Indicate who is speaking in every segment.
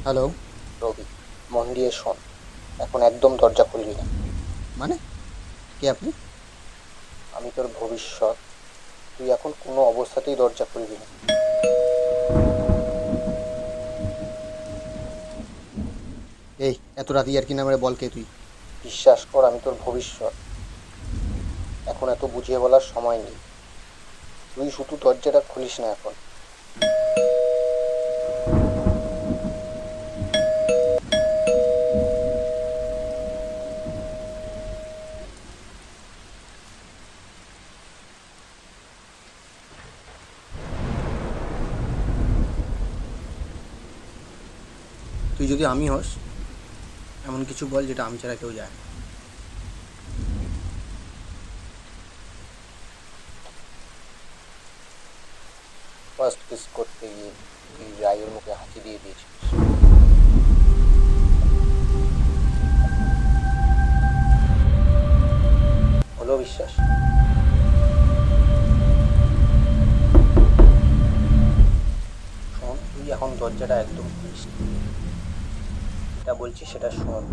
Speaker 1: Hello.
Speaker 2: রবি, মন দিয়ে শোন। এখন একদম দরজা খুলবি না।
Speaker 1: মানে? কে আপনি?
Speaker 2: আমি তোর ভবিষ্যৎ। তুই এখন কোনো অবস্থাতেই দরজা খুলবি না।
Speaker 1: এই এত রাতে ইয়ার্কি না মেরে বল কে তুই?
Speaker 2: বিশ্বাস কর, আমি তোর ভবিষ্যৎ। এখন এত বুঝিয়ে বলার সময় নেই। তুই শুধু দরজাটা খুলিস না এখন।
Speaker 1: তুই যদি আমি হস, এমন কিছু বল যেটা আমি ছাড়া কেউ যায় না।
Speaker 2: ফার্স্ট কিস করতে গিয়ে তুই রায়ের মুখে হাঁচি দিয়ে দিয়েছিস। হলো বিশ্বাস? শোন, তুই এখন দরজাটা একদম খুলিস না। যেটা বলছি সেটা শোন।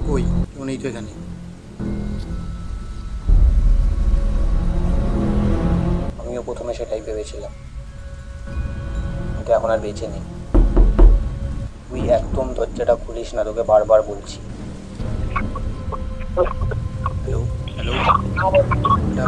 Speaker 1: কই? কেউ নেই তো এখানে।
Speaker 2: আমিও প্রথমে সেটাই ভেবেছিলাম, কিন্তু এখন আর বেঁচে নেই। তুই একদম দরজাটা খুলিস না, তোকে বারবার বলছি।
Speaker 1: Hello hello. এটা